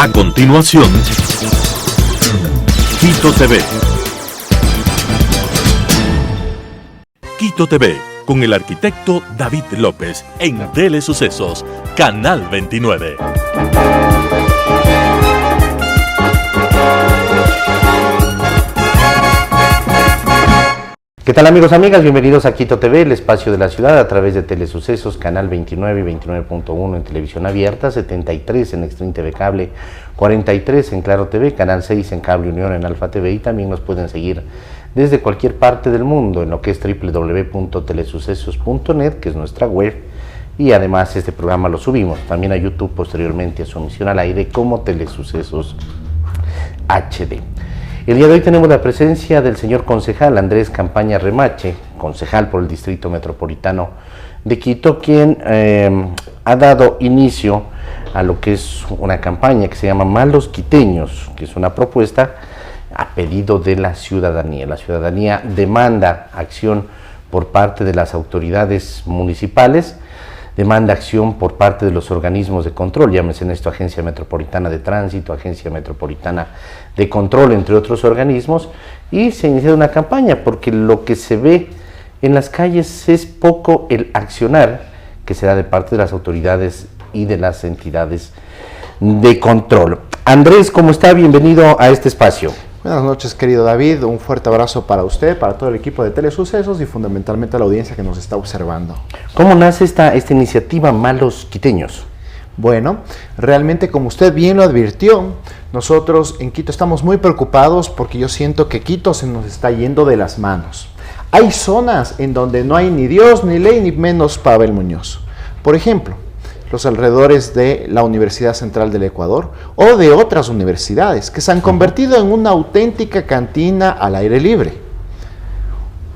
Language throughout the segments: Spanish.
A continuación, Quito TV. Quito TV, con el arquitecto David López, en Telesucesos, Canal 29. ¿Qué tal, amigos, amigas? Bienvenidos a Quito TV, el espacio de la ciudad, a través de Telesucesos, Canal 29 y 29.1 en televisión abierta, 73 en Extreme TV Cable, 43 en Claro TV, Canal 6 en Cable Unión en Alfa TV, y también nos pueden seguir desde cualquier parte del mundo en lo que es www.telesucesos.net, que es nuestra web, y además este programa lo subimos también a YouTube posteriormente a su emisión al aire como Telesucesos HD. El día de hoy tenemos la presencia del señor concejal Andrés Campaña Remache, concejal por el Distrito Metropolitano de Quito, quien ha dado inicio a lo que es una campaña que se llama Malos Quiteños, que es una propuesta a pedido de la ciudadanía. La ciudadanía demanda acción por parte de las autoridades municipales, demanda acción por parte de los organismos de control, llámese en esto Agencia Metropolitana de Tránsito, Agencia Metropolitana de Control, entre otros organismos, y se ha iniciado una campaña porque lo que se ve en las calles es poco el accionar que se da de parte de las autoridades y de las entidades de control. Andrés, ¿cómo está? Bienvenido a este espacio. Buenas noches, querido David, un fuerte abrazo para usted, para todo el equipo de Telesucesos y fundamentalmente a la audiencia que nos está observando. ¿Cómo nace esta iniciativa Malos Quiteños? Bueno, realmente, como usted bien lo advirtió, nosotros en Quito estamos muy preocupados porque yo siento que Quito se nos está yendo de las manos. Hay zonas en donde no hay ni Dios, ni ley, ni menos Pavel Muñoz. Por ejemplo, los alrededores de la Universidad Central del Ecuador o de otras universidades que se han convertido en una auténtica cantina al aire libre.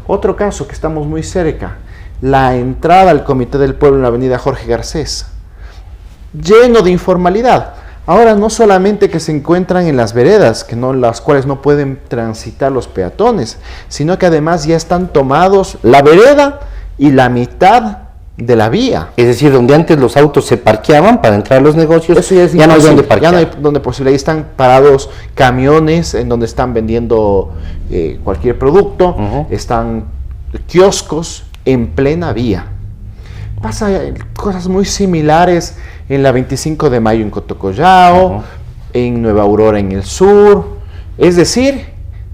Otro caso que estamos muy cerca, la entrada al Comité del Pueblo en la avenida Jorge Garcés, lleno de informalidad. Ahora no solamente que se encuentran en las veredas, las cuales no pueden transitar los peatones, sino que además ya están tomados la vereda y la mitad de la vía. Es decir, donde antes los autos se parqueaban para entrar a los negocios, eso ya no hay donde parquear. Ya no hay donde posible. Ahí están parados camiones en donde están vendiendo cualquier producto, están kioscos en plena vía. Pasa cosas muy similares en la 25 de mayo en Cotocollao, en Nueva Aurora en el sur. Es decir,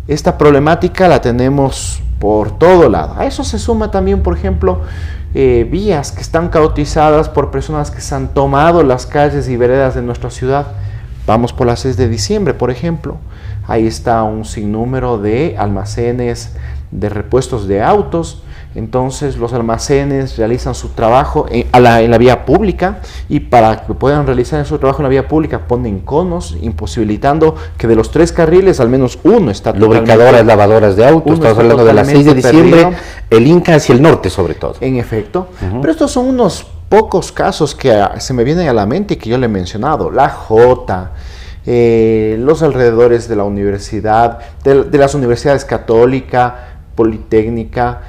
esta problemática la tenemos por todo lado. A eso se suma también, por ejemplo, vías que están caotizadas por personas que se han tomado las calles y veredas de nuestra ciudad. Vamos por la 6 de diciembre, por ejemplo. Ahí está un sinnúmero de almacenes de repuestos de autos. Entonces los almacenes realizan su trabajo en la vía pública, y para que puedan realizar su trabajo en la vía pública ponen conos, imposibilitando que de los 3 carriles al menos uno está lubricadoras, lavadoras de autos. Estamos hablando de la 6 de diciembre, perdido. El Inca hacia el norte sobre todo. En efecto, pero estos son unos pocos casos que se me vienen a la mente y que yo le he mencionado. La Jota, los alrededores de la universidad, de las universidades Católica, Politécnica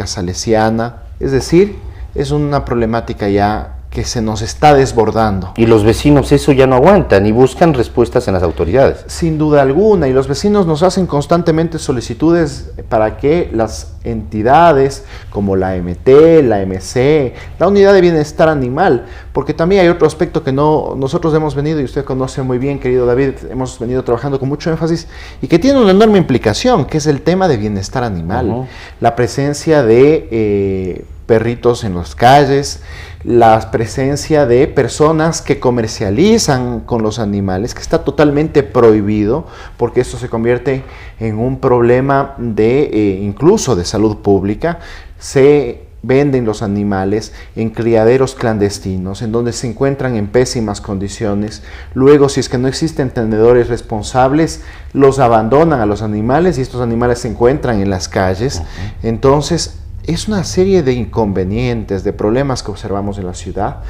Salesiana, es decir, es una problemática ya que se nos está desbordando. Y los vecinos eso ya no aguantan y buscan respuestas en las autoridades. Sin duda alguna, y los vecinos nos hacen constantemente solicitudes para que las entidades como la MT, la MC, la Unidad de Bienestar Animal, porque también hay otro aspecto que nosotros hemos venido, y usted conoce muy bien, querido David, hemos venido trabajando con mucho énfasis y que tiene una enorme implicación, que es el tema de bienestar animal, la presencia de perritos en las calles, la presencia de personas que comercializan con los animales, que está totalmente prohibido, porque esto se convierte en un problema incluso de salud pública. Se venden los animales en criaderos clandestinos, en donde se encuentran en pésimas condiciones. Luego, si es que no existen tenedores responsables, los abandonan a los animales y estos animales se encuentran en las calles. Entonces, es una serie de inconvenientes, de problemas que observamos en la ciudad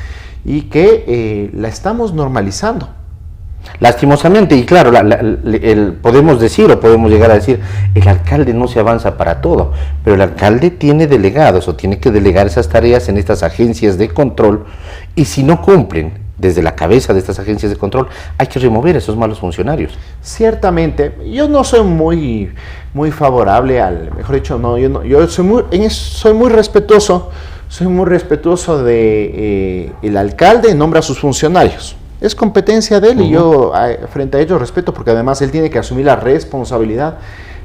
y que la estamos normalizando. Lastimosamente, y claro, podemos decir o podemos llegar a decir, el alcalde no se avanza para todo, pero el alcalde tiene delegados o tiene que delegar esas tareas en estas agencias de control, y si no cumplen, desde la cabeza de estas agencias de control, hay que remover esos malos funcionarios. Ciertamente, yo no soy muy favorable mejor dicho, yo soy muy respetuoso de el alcalde nombra a sus funcionarios. Es competencia de él y yo frente a ello respeto, porque además él tiene que asumir la responsabilidad,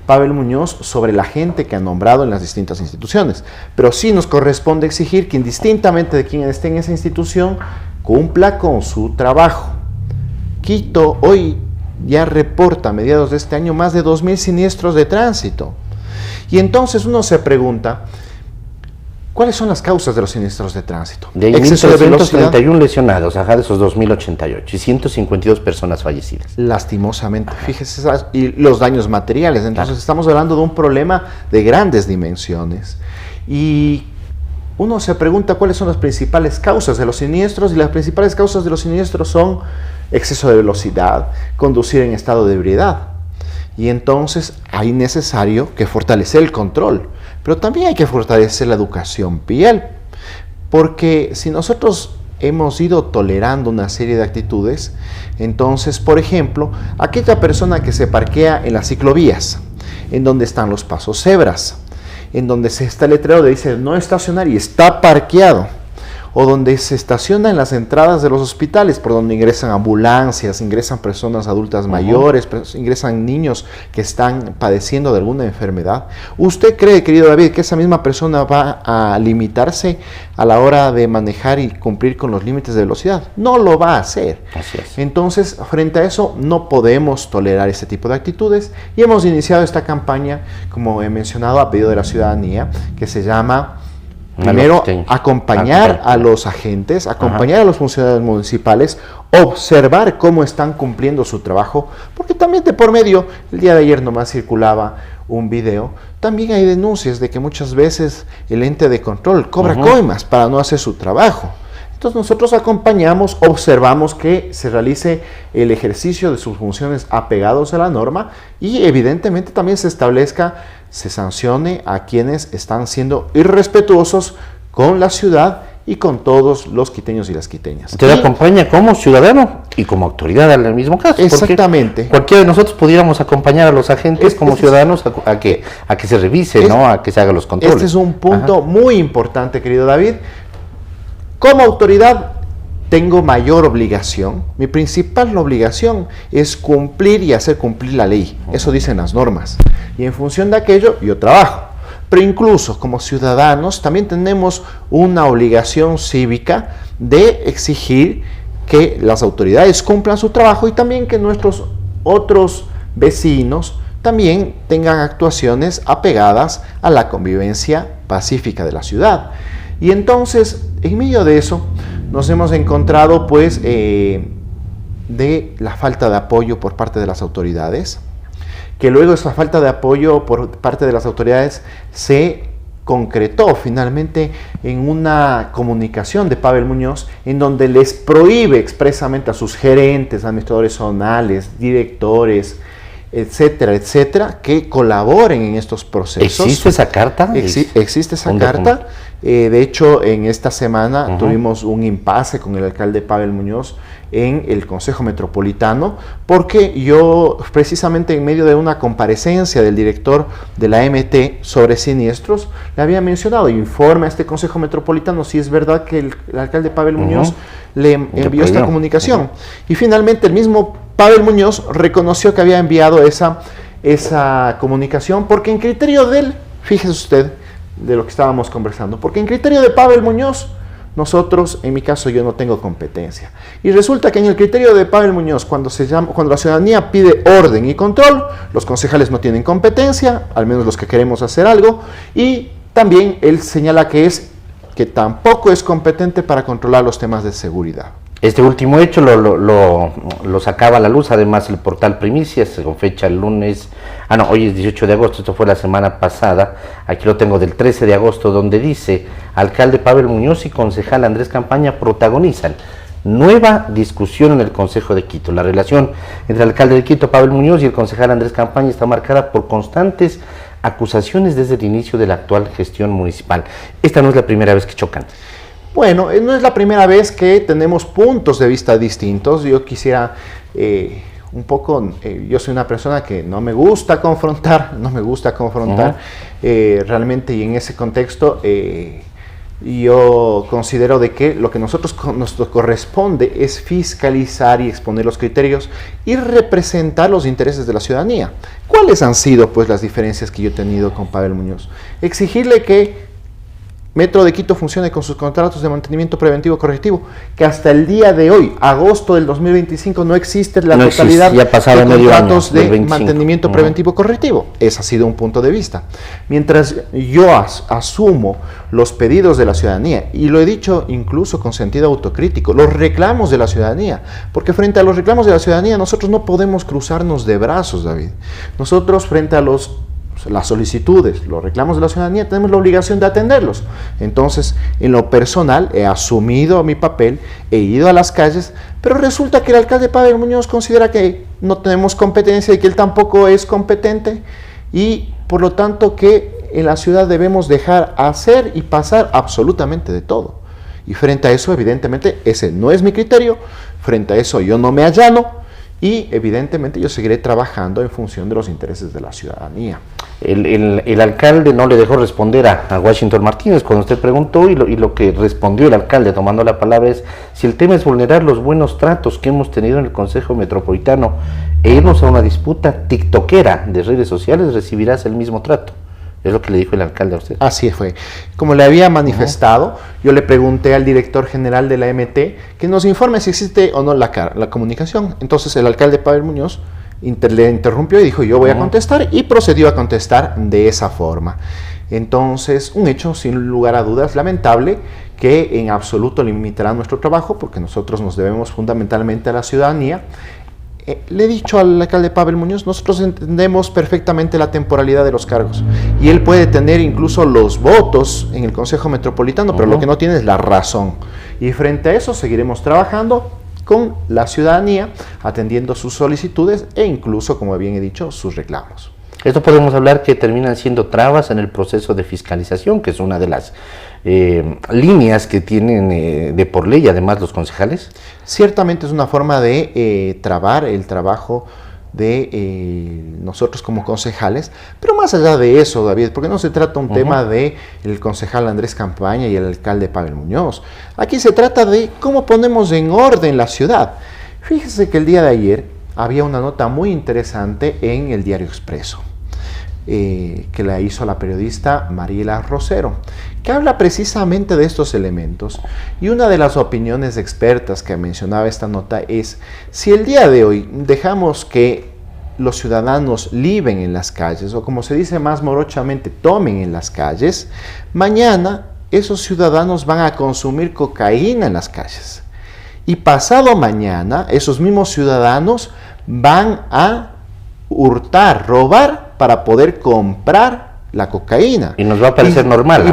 Pavel Muñoz, sobre la gente que ha nombrado en las distintas instituciones. Pero sí nos corresponde exigir que indistintamente de quien esté en esa institución, cumpla con su trabajo. Quito hoy ya reporta a mediados de este año más de 2.000 siniestros de tránsito. Y entonces uno se pregunta, ¿cuáles son las causas de los siniestros de tránsito? De ahí 1.331 lesionados, de esos 2.088, y 152 personas fallecidas. Lastimosamente, fíjese, y los daños materiales. Entonces estamos hablando de un problema de grandes dimensiones. Y uno se pregunta cuáles son las principales causas de los siniestros, y las principales causas de los siniestros son exceso de velocidad, conducir en estado de ebriedad. Y entonces hay necesario que fortalecer el control, pero también hay que fortalecer la educación vial, porque si nosotros hemos ido tolerando una serie de actitudes, entonces, por ejemplo, aquella persona que se parquea en las ciclovías, en donde están los pasos cebras, en donde se está el letrero que dice no estacionar y está parqueado, o donde se estaciona en las entradas de los hospitales, por donde ingresan ambulancias, ingresan personas adultas mayores, ingresan niños que están padeciendo de alguna enfermedad. ¿Usted cree, querido David, que esa misma persona va a limitarse a la hora de manejar y cumplir con los límites de velocidad? No lo va a hacer. Así es. Entonces, frente a eso, no podemos tolerar este tipo de actitudes, y hemos iniciado esta campaña, como he mencionado, a pedido de la ciudadanía, que se llama... Primero, acompañar a los agentes, acompañar a los funcionarios municipales, observar cómo están cumpliendo su trabajo, porque también de por medio, el día de ayer nomás circulaba un video, también hay denuncias de que muchas veces el ente de control cobra coimas para no hacer su trabajo. Entonces nosotros acompañamos, observamos que se realice el ejercicio de sus funciones apegados a la norma, y evidentemente también se sancione a quienes están siendo irrespetuosos con la ciudad y con todos los quiteños y las quiteñas. Usted acompaña como ciudadano y como autoridad en el mismo caso. Exactamente. Cualquiera de nosotros pudiéramos acompañar a los agentes como ciudadanos a que se revise, ¿no? A que se hagan los controles. Este es un punto muy importante, querido David. Como autoridad tengo mayor obligación. Mi principal obligación es cumplir y hacer cumplir la ley. Eso dicen las normas. Y en función de aquello yo trabajo. Pero incluso como ciudadanos también tenemos una obligación cívica de exigir que las autoridades cumplan su trabajo, y también que nuestros otros vecinos también tengan actuaciones apegadas a la convivencia pacífica de la ciudad. Y entonces, en medio de eso, nos hemos encontrado pues de la falta de apoyo por parte de las autoridades, que luego esa falta de apoyo por parte de las autoridades se concretó finalmente en una comunicación de Pavel Muñoz, en donde les prohíbe expresamente a sus gerentes, administradores zonales, directores, etcétera, etcétera, que colaboren en estos procesos. ¿Existe esa carta? Existe esa carta. De hecho, en esta semana tuvimos un impasse con el alcalde Pavel Muñoz en el Consejo Metropolitano, porque yo, precisamente en medio de una comparecencia del director de la MT sobre siniestros, le había mencionado: informe a este Consejo Metropolitano si es verdad que el alcalde Pavel Muñoz le envió esta comunicación. Y finalmente el mismo Pavel Muñoz reconoció que había enviado esa comunicación, porque en criterio de él, fíjese usted de lo que estábamos conversando, porque en criterio de Pavel Muñoz, nosotros, en mi caso, yo no tengo competencia. Y resulta que en el criterio de Pavel Muñoz, cuando la ciudadanía pide orden y control, los concejales no tienen competencia, al menos los que queremos hacer algo, y también él señala que tampoco es competente para controlar los temas de seguridad. Este último hecho lo sacaba a la luz, además, el portal Primicias, con fecha el lunes, hoy es 18 de agosto, esto fue la semana pasada, aquí lo tengo del 13 de agosto, donde dice: alcalde Pavel Muñoz y concejal Andrés Campaña protagonizan nueva discusión en el Consejo de Quito. La relación entre el alcalde de Quito, Pavel Muñoz, y el concejal Andrés Campaña está marcada por constantes acusaciones desde el inicio de la actual gestión municipal. Esta no es la primera vez que chocan. Bueno, no es la primera vez que tenemos puntos de vista distintos. Yo quisiera un poco, yo soy una persona que no me gusta confrontar, realmente, y en ese contexto yo considero de que lo que nos corresponde es fiscalizar y exponer los criterios y representar los intereses de la ciudadanía. ¿Cuáles han sido pues las diferencias que yo he tenido con Pavel Muñoz? Exigirle que Metro de Quito funcione con sus contratos de mantenimiento preventivo correctivo, que hasta el día de hoy, agosto del 2025, no existe la totalidad de contratos de mantenimiento preventivo correctivo. Ese ha sido un punto de vista. Mientras yo asumo los pedidos de la ciudadanía, y lo he dicho incluso con sentido autocrítico, los reclamos de la ciudadanía, porque frente a los reclamos de la ciudadanía nosotros no podemos cruzarnos de brazos, David. Nosotros frente a las solicitudes, los reclamos de la ciudadanía, tenemos la obligación de atenderlos. Entonces, en lo personal, he asumido mi papel, he ido a las calles, pero resulta que el alcalde Pavel Muñoz considera que no tenemos competencia y que él tampoco es competente, y por lo tanto que en la ciudad debemos dejar hacer y pasar absolutamente de todo. Y frente a eso, evidentemente, ese no es mi criterio, frente a eso yo no me allano, y evidentemente yo seguiré trabajando en función de los intereses de la ciudadanía. El alcalde no le dejó responder a Washington Martínez cuando usted preguntó, y lo que respondió el alcalde tomando la palabra es: si el tema es vulnerar los buenos tratos que hemos tenido en el Consejo Metropolitano e irnos a una disputa tiktokera de redes sociales, recibirás el mismo trato. Es lo que le dijo el alcalde a usted. Así fue. Como le había manifestado, yo le pregunté al director general de la MT que nos informe si existe o no la comunicación. Entonces el alcalde Pavel Muñoz le interrumpió y dijo: yo voy a contestar, y procedió a contestar de esa forma. Entonces, un hecho sin lugar a dudas lamentable, que en absoluto limitará nuestro trabajo, porque nosotros nos debemos fundamentalmente a la ciudadanía. Le he dicho al alcalde Pavel Muñoz: nosotros entendemos perfectamente la temporalidad de los cargos, y él puede tener incluso los votos en el Consejo Metropolitano, pero lo que no tiene es la razón. Y frente a eso seguiremos trabajando con la ciudadanía, atendiendo sus solicitudes e incluso, como bien he dicho, sus reclamos. Esto podemos hablar que terminan siendo trabas en el proceso de fiscalización, que es una de las líneas que tienen de por ley además los concejales. Ciertamente es una forma de trabar el trabajo de nosotros como concejales, pero más allá de eso, David, porque no se trata un tema de el concejal Andrés Campaña y el alcalde Pavel Muñoz. Aquí se trata de cómo ponemos en orden la ciudad. Fíjese que el día de ayer había una nota muy interesante en el Diario Expreso, que la hizo la periodista Mariela Rosero, que habla precisamente de estos elementos, y una de las opiniones expertas que mencionaba esta nota es: si el día de hoy dejamos que los ciudadanos liben en las calles, o como se dice más morochamente, tomen en las calles, mañana esos ciudadanos van a consumir cocaína en las calles, y pasado mañana esos mismos ciudadanos van a hurtar, robar para poder comprar la cocaína. Y nos va a parecer normal.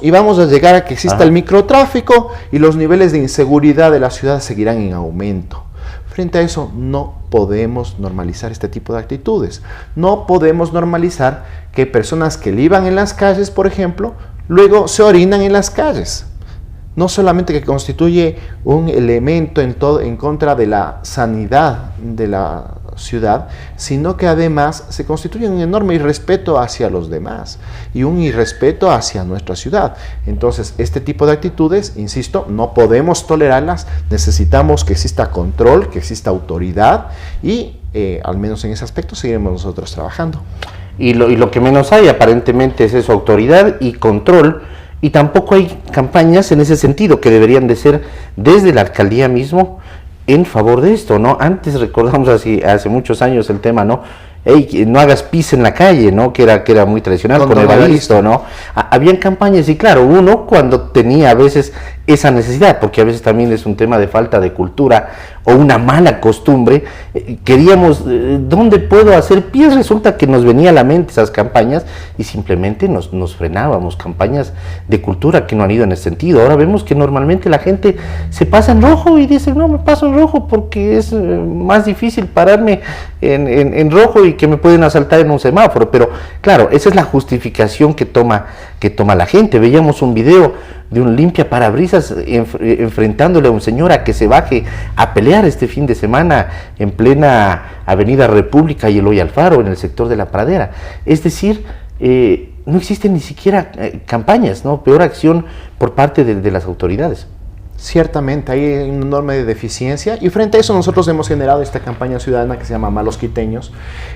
Y vamos a llegar a que exista el microtráfico, y los niveles de inseguridad de la ciudad seguirán en aumento. Frente a eso, no podemos normalizar este tipo de actitudes. No podemos normalizar que personas que liban en las calles, por ejemplo, luego se orinan en las calles. No solamente que constituye un elemento en contra de la sanidad de la ciudad, sino que además se constituye un enorme irrespeto hacia los demás y un irrespeto hacia nuestra ciudad. Entonces, este tipo de actitudes, insisto, no podemos tolerarlas. Necesitamos que exista control, que exista autoridad, y al menos en ese aspecto seguiremos nosotros trabajando. Y lo que menos hay aparentemente es eso, autoridad y control. Y tampoco hay campañas en ese sentido que deberían de ser desde la alcaldía mismo en favor de esto, ¿no? Antes recordamos hace muchos años el tema, ¿no? Hey, no hagas pis en la calle, ¿no? Que era muy tradicional con Evaristo, ¿no? Habían campañas, y claro, uno cuando tenía a veces esa necesidad, porque a veces también es un tema de falta de cultura o una mala costumbre, queríamos, ¿dónde puedo hacer pis? Resulta que nos venía a la mente esas campañas y simplemente nos frenábamos, campañas de cultura que no han ido en ese sentido. Ahora vemos que normalmente la gente se pasa en rojo y dice: no, me paso en rojo porque es más difícil pararme en rojo y que me pueden asaltar en un semáforo. Pero claro, esa es la justificación que toma la gente. Veíamos un video de un limpia parabrisas enfrentándole a un señor a que se baje a pelear este fin de semana en plena Avenida República y Eloy Alfaro, en el sector de La Pradera. Es decir, no existen ni siquiera campañas, ¿no? Peor acción por parte de las autoridades. Ciertamente, hay una enorme deficiencia y frente a eso nosotros hemos generado esta campaña ciudadana que se llama Malos Quiteños,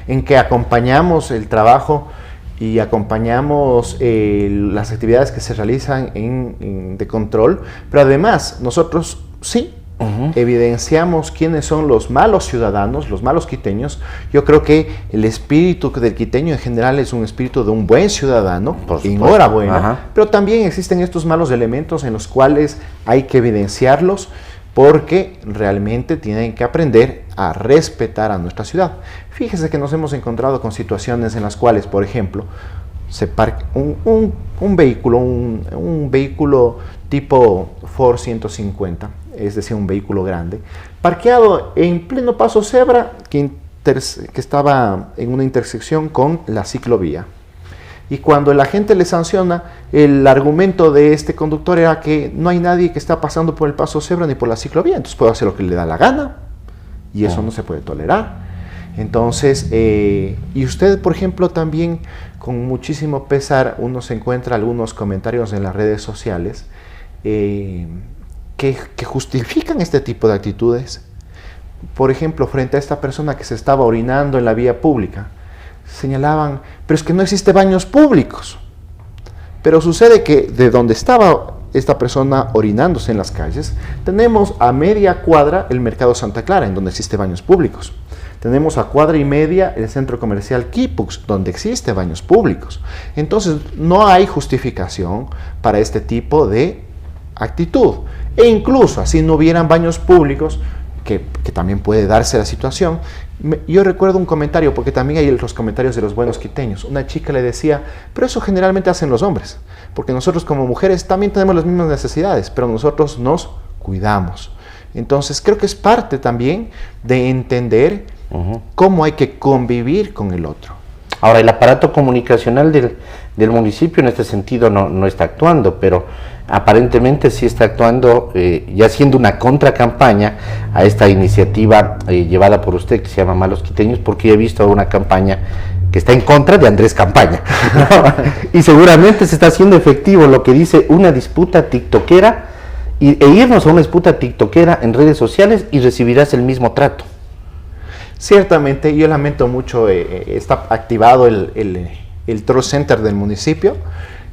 en que acompañamos el trabajo y acompañamos las actividades que se realizan de control, pero además nosotros sí evidenciamos quiénes son los malos ciudadanos, los malos quiteños. Yo creo que el espíritu del quiteño en general es un espíritu de un buen ciudadano, enhorabuena, pero también existen estos malos elementos en los cuales hay que evidenciarlos porque realmente tienen que aprender a respetar a nuestra ciudad. Fíjese que nos hemos encontrado con situaciones en las cuales, por ejemplo, se parca un vehículo tipo Ford 150, es decir, un vehículo grande, parqueado en pleno paso cebra que estaba en una intersección con la ciclovía. Y cuando el agente le sanciona, el argumento de este conductor era que no hay nadie que está pasando por el paso cebra ni por la ciclovía, entonces puede hacer lo que le da la gana, y eso no se puede tolerar. Entonces, y usted, por ejemplo, también con muchísimo pesar, uno se encuentra algunos comentarios en las redes sociales que justifican este tipo de actitudes. Por ejemplo, frente a esta persona que se estaba orinando en la vía pública, señalaban, pero es que no existe baños públicos. Pero sucede que de donde estaba esta persona orinándose en las calles, tenemos a media cuadra el Mercado Santa Clara, en donde existe baños públicos. Tenemos a cuadra y media el centro comercial Kipux, donde existe baños públicos. Entonces, no hay justificación para este tipo de actitud. E incluso, así no hubieran baños públicos, que también puede darse la situación. Yo recuerdo un comentario, porque también hay los comentarios de los buenos quiteños. Una chica le decía, pero eso generalmente hacen los hombres, porque nosotros como mujeres también tenemos las mismas necesidades, pero nosotros nos cuidamos. Entonces, creo que es parte también de entender cómo hay que convivir con el otro. Ahora, el aparato comunicacional del municipio en este sentido no está actuando, pero aparentemente sí está actuando, ya haciendo una contracampaña a esta iniciativa llevada por usted, que se llama Malos Quiteños, porque he visto una campaña que está en contra de Andrés Campaña, ¿no? Y seguramente se está haciendo efectivo lo que dice una disputa tiktokera, e irnos a una disputa tiktokera en redes sociales y recibirás el mismo trato. Ciertamente, yo lamento mucho, está activado el Troll Center del municipio.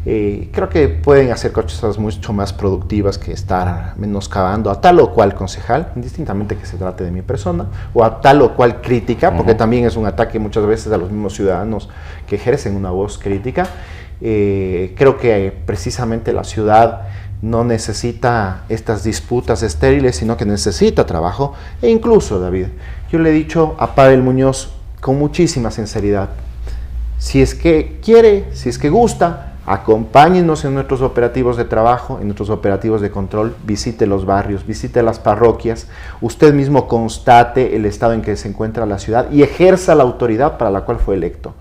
Creo que pueden hacer cosas mucho más productivas que estar menoscabando a tal o cual concejal, indistintamente que se trate de mi persona, o a tal o cual crítica, porque también es un ataque muchas veces a los mismos ciudadanos que ejercen una voz crítica. Creo que precisamente la ciudad no necesita estas disputas estériles, sino que necesita trabajo. E incluso, David, yo le he dicho a Pavel Muñoz con muchísima sinceridad, si es que quiere, si es que gusta, acompáñenos en nuestros operativos de trabajo, en nuestros operativos de control, visite los barrios, visite las parroquias, usted mismo constate el estado en que se encuentra la ciudad y ejerza la autoridad para la cual fue electo.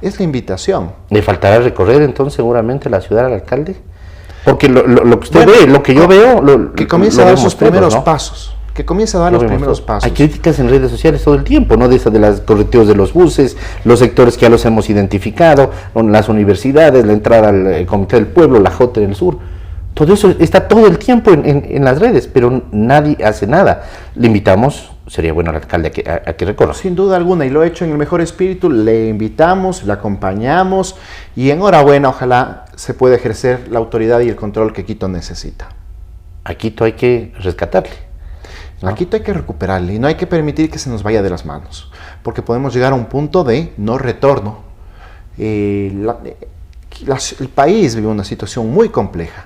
Es la invitación. ¿Le faltará recorrer entonces seguramente la ciudad al alcalde? Porque lo que usted ve, lo que yo veo... que comience a dar sus primeros pasos. Que comience a dar los primeros pasos. Hay críticas en redes sociales todo el tiempo, ¿no? De los correteos de los buses, los sectores que ya los hemos identificado, las universidades, la entrada al Comité del Pueblo, la J del Sur. Todo eso está todo el tiempo en las redes, pero nadie hace nada. Le invitamos, sería bueno al alcalde a que recorra. Sin duda alguna, y lo he hecho en el mejor espíritu, le invitamos, le acompañamos, y enhorabuena, ojalá se pueda ejercer la autoridad y el control que Quito necesita. A Quito hay que rescatarle, ¿no? A Quito hay que recuperarle, y no hay que permitir que se nos vaya de las manos, porque podemos llegar a un punto de no retorno. El país vive una situación muy compleja,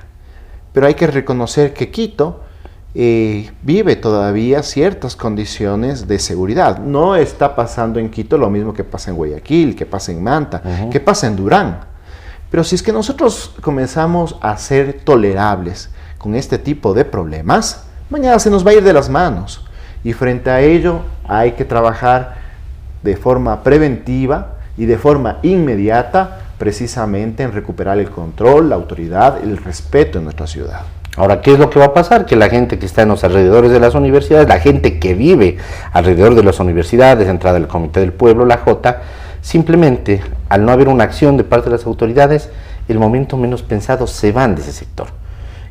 pero hay que reconocer que Quito vive todavía ciertas condiciones de seguridad. No está pasando en Quito lo mismo que pasa en Guayaquil, que pasa en Manta, que pasa en Durán. Pero si es que nosotros comenzamos a ser tolerables con este tipo de problemas, mañana se nos va a ir de las manos. Y frente a ello hay que trabajar de forma preventiva y de forma inmediata precisamente en recuperar el control, la autoridad, el respeto en nuestra ciudad. Ahora, ¿qué es lo que va a pasar? Que la gente que está en los alrededores de las universidades, la gente que vive alrededor de las universidades, entrada del Comité del Pueblo, la Jota, simplemente, al no haber una acción de parte de las autoridades, el momento menos pensado se van de ese sector.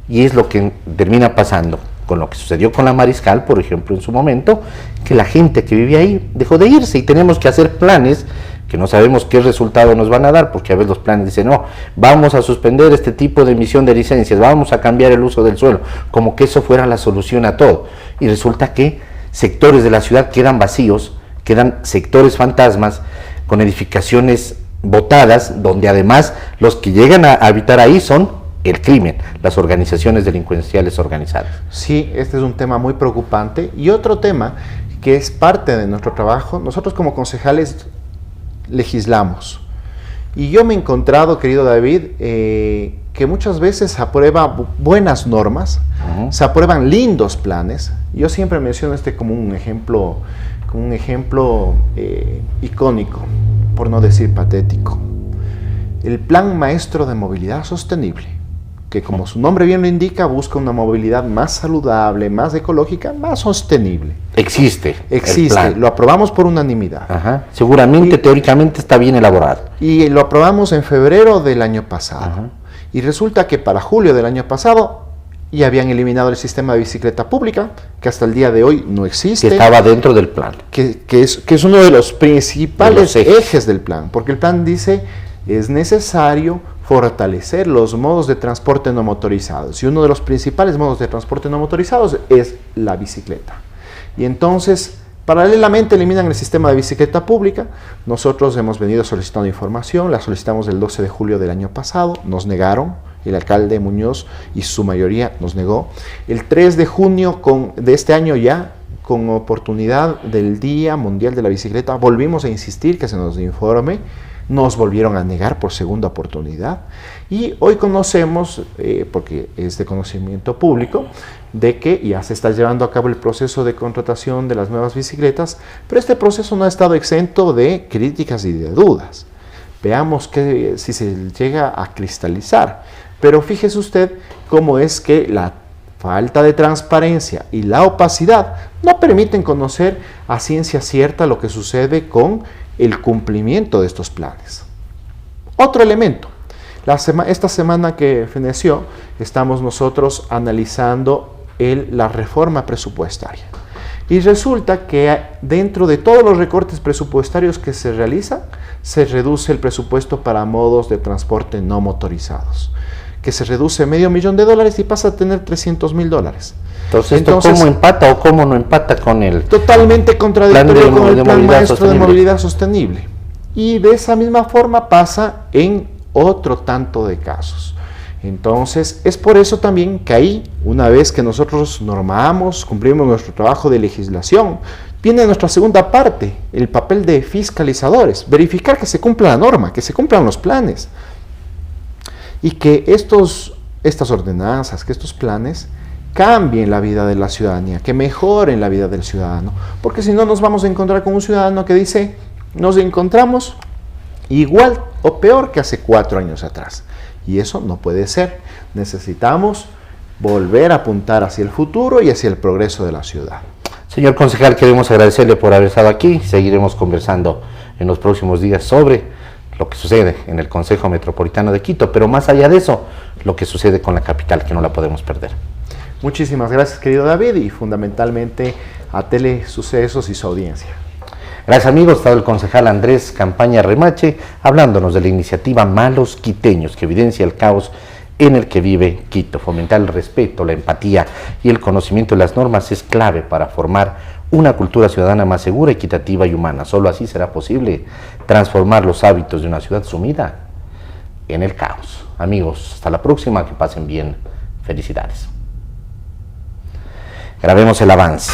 Y es lo que termina pasando con lo que sucedió con la Mariscal, por ejemplo, en su momento, que la gente que vivía ahí dejó de irse y tenemos que hacer planes que no sabemos qué resultado nos van a dar, porque a veces los planes dicen, no, vamos a suspender este tipo de emisión de licencias, vamos a cambiar el uso del suelo, como que eso fuera la solución a todo. Y resulta que sectores de la ciudad quedan vacíos, quedan sectores fantasmas, con edificaciones botadas, donde además los que llegan a habitar ahí son el crimen, las organizaciones delincuenciales organizadas. Sí, este es un tema muy preocupante. Y otro tema que es parte de nuestro trabajo, nosotros como concejales legislamos. Y yo me he encontrado, querido David, que muchas veces se aprueban buenas normas, se aprueban lindos planes. Yo siempre menciono este como un ejemplo icónico, por no decir patético. El Plan Maestro de Movilidad Sostenible, que como su nombre bien lo indica, busca una movilidad más saludable, más ecológica, más sostenible. Existe. Lo aprobamos por unanimidad. Ajá. Seguramente, teóricamente está bien elaborado. Y lo aprobamos en febrero del año pasado. Ajá. Y resulta que para julio del año pasado ya habían eliminado el sistema de bicicleta pública, que hasta el día de hoy no existe. Que estaba dentro del plan. Que es uno de los principales ejes del plan, porque el plan dice es necesario fortalecer los modos de transporte no motorizados. Y uno de los principales modos de transporte no motorizados es la bicicleta. Y entonces, paralelamente eliminan el sistema de bicicleta pública. Nosotros hemos venido solicitando información, la solicitamos el 12 de julio del año pasado, nos negaron, el alcalde Muñoz y su mayoría nos negó. El 3 de junio de este año ya, con oportunidad del Día Mundial de la Bicicleta, volvimos a insistir que se nos informe. Nos volvieron a negar por segunda oportunidad y hoy conocemos, porque es de conocimiento público, de que ya se está llevando a cabo el proceso de contratación de las nuevas bicicletas, pero este proceso no ha estado exento de críticas y de dudas. Veamos si se llega a cristalizar, pero fíjese usted cómo es que la falta de transparencia y la opacidad no permiten conocer a ciencia cierta lo que sucede con el cumplimiento de estos planes. Otro elemento, esta semana que feneció, estamos nosotros analizando la reforma presupuestaria. Y resulta que dentro de todos los recortes presupuestarios que se realizan, se reduce el presupuesto para modos de transporte no motorizados, que se reduce $500,000 y pasa a tener $300,000. Entonces, ¿cómo empata o cómo no empata con el totalmente contradictorio con el Plan Maestro de Movilidad Sostenible? Y de esa misma forma pasa en otro tanto de casos. Entonces, es por eso también que ahí, una vez que nosotros normamos, cumplimos nuestro trabajo de legislación, viene nuestra segunda parte, el papel de fiscalizadores, verificar que se cumpla la norma, que se cumplan los planes y que estas ordenanzas, que estos planes cambien la vida de la ciudadanía, que mejoren la vida del ciudadano, porque si no nos vamos a encontrar con un ciudadano que dice, nos encontramos igual o peor que hace 4 años atrás, y eso no puede ser. Necesitamos volver a apuntar hacia el futuro y hacia el progreso de la ciudad. Señor concejal, queremos agradecerle por haber estado aquí, seguiremos conversando en los próximos días sobre lo que sucede en el Consejo Metropolitano de Quito, pero más allá de eso, lo que sucede con la capital, que no la podemos perder. Muchísimas gracias, querido David, y fundamentalmente a Telesucesos y su audiencia. Gracias, amigos. Ha estado el concejal Andrés Campaña Remache hablándonos de la iniciativa Malos Quiteños, que evidencia el caos en el que vive Quito. Fomentar el respeto, la empatía y el conocimiento de las normas es clave para formar una cultura ciudadana más segura, equitativa y humana. Solo así será posible transformar los hábitos de una ciudad sumida en el caos. Amigos, hasta la próxima, que pasen bien. Felicidades. Grabemos el avance.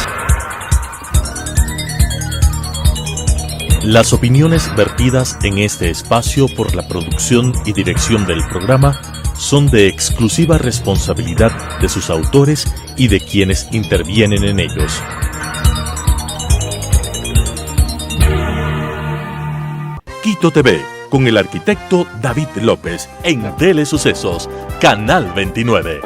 Las opiniones vertidas en este espacio por la producción y dirección del programa son de exclusiva responsabilidad de sus autores y de quienes intervienen en ellos. Quito TV, con el arquitecto David López en Telesucesos, Canal 29.